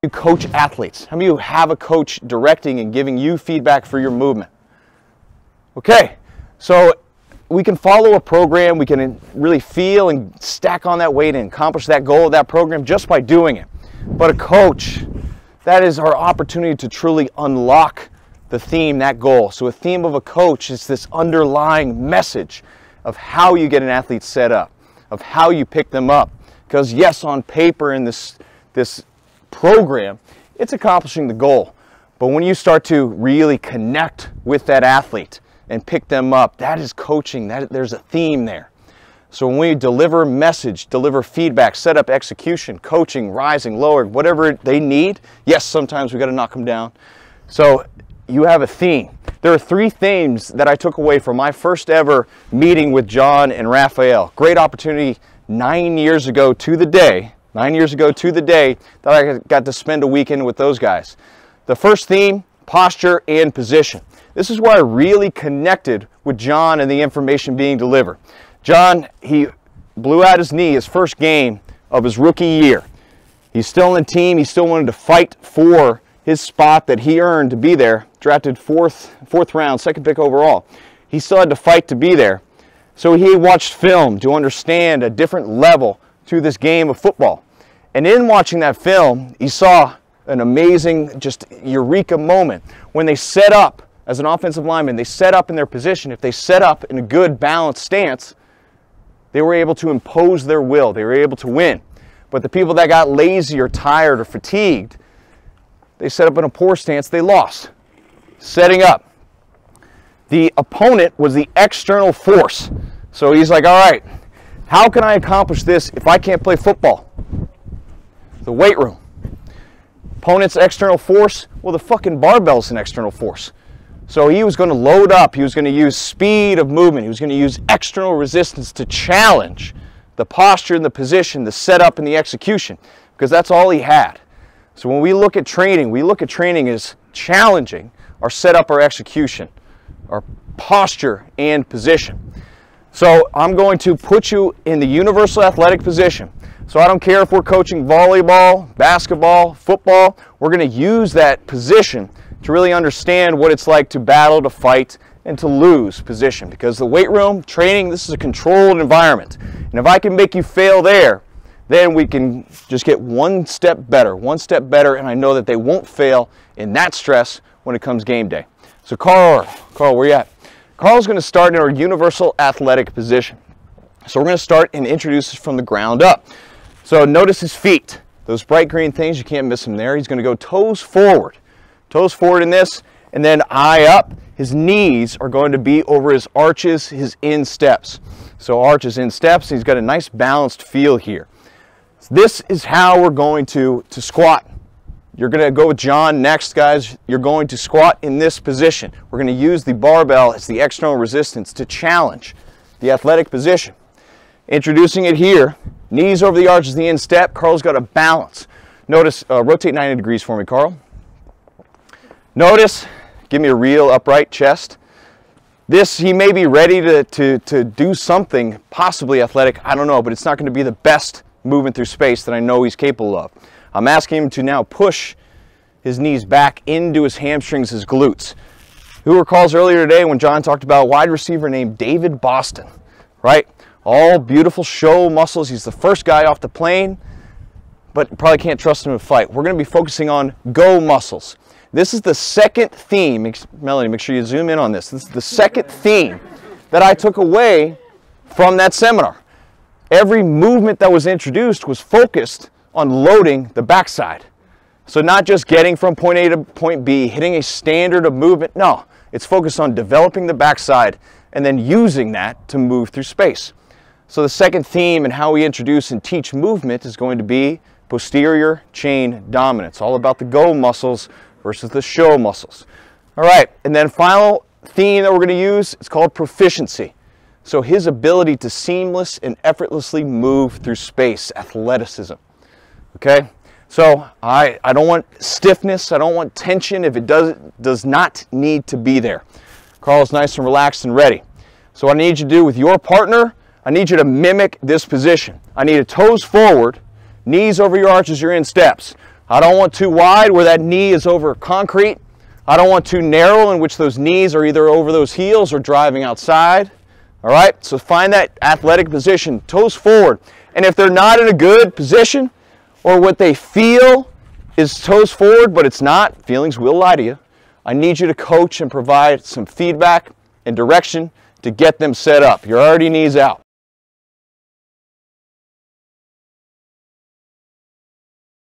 You coach athletes? How many of you have a coach directing and giving you feedback for your movement? Okay, so we can follow a program, we can really feel and stack on that weight and accomplish that goal of that program just by doing it. But a coach, that is our opportunity to truly unlock the theme, that goal. So a theme of a coach is this underlying message of how you get an athlete set up, of how you pick them up. Because yes, on paper in this program, it's accomplishing the goal. But when you start to really connect with that athlete and pick them up, that is coaching. There's a theme there. So when we deliver message, deliver feedback, set up execution, coaching, rising, lowering, whatever they need, yes, sometimes we got to knock them down. So you have a theme. There are 3 themes that I took away from my first ever meeting with John and Raphael. Great opportunity 9 years ago to the day that I got to spend a weekend with those guys. The first theme, posture and position. This is where I really connected with John and the information being delivered. John, he blew out his knee his first game of his rookie year. He's still in the team. He still wanted to fight for his spot that he earned to be there. Drafted fourth round, 2nd pick overall. He still had to fight to be there. So he watched film to understand a different level to this game of football. And in watching that film, he saw an amazing, just eureka moment. When they set up as an offensive lineman, they set up in their position. If they set up in a good balanced stance, they were able to impose their will. They were able to win. But the people that got lazy or tired or fatigued, they set up in a poor stance, they lost. Setting up. The opponent was the external force. So he's like, all right, how can I accomplish this if I can't play football? The weight room. Opponent's external force, well, the fucking barbell's an external force. So he was going to load up, he was going to use speed of movement, he was going to use external resistance to challenge the posture and the position, the setup and the execution, because that's all he had. So when we look at training as challenging our setup, our execution, our posture and position. So I'm going to put you in the universal athletic position. So I don't care if we're coaching volleyball, basketball, football, we're going to use that position to really understand what it's like to battle, to fight, and to lose position. Because the weight room, training, this is a controlled environment. And if I can make you fail there, then we can just get one step better, and I know that they won't fail in that stress when it comes game day. So Carl, where you at? Carl's going to start in our universal athletic position. So we're going to start and introduce this from the ground up. So notice his feet. Those bright green things, you can't miss him there. He's going to go toes forward in this, and then eye up. His knees are going to be over his arches, his insteps. So arches, insteps, he's got a nice balanced feel here. So this is how we're going to squat. You're going to go with John next, guys. You're going to squat in this position. We're going to use the barbell as the external resistance to challenge the athletic position. Introducing it here, knees over the arches, the instep. Carl's got a balance. Notice, rotate 90 degrees for me, Carl. Notice, give me a real upright chest. This, he may be ready to do something possibly athletic, I don't know, but it's not going to be the best movement through space that I know he's capable of. I'm asking him to now push his knees back into his hamstrings, his glutes. Who recalls earlier today when John talked about a wide receiver named David Boston, right? All beautiful show muscles. He's the first guy off the plane, but probably can't trust him to fight. We're going to be focusing on go muscles. This is the second theme. Melanie, make sure you zoom in on this. This is the second theme that I took away from that seminar. Every movement that was introduced was focused on loading the backside. So not just getting from point A to point B, hitting a standard of movement. No, it's focused on developing the backside and then using that to move through space. So the second theme and how we introduce and teach movement is going to be posterior chain dominance. All about the go muscles versus the show muscles. All right, and then final theme that we're going to use is called proficiency. So his ability to seamless and effortlessly move through space, athleticism. Okay, so I don't want stiffness, I don't want tension if it does not need to be there. Carl's nice and relaxed and ready. So what I need you to do with your partner, I need you to mimic this position. I need a toes forward, knees over your arches, your insteps. I don't want too wide where that knee is over concrete. I don't want too narrow in which those knees are either over those heels or driving outside. All right, so find that athletic position, toes forward. And if they're not in a good position, or what they feel is toes forward, but it's not, feelings will lie to you, I need you to coach and provide some feedback and direction to get them set up. You're already knees out.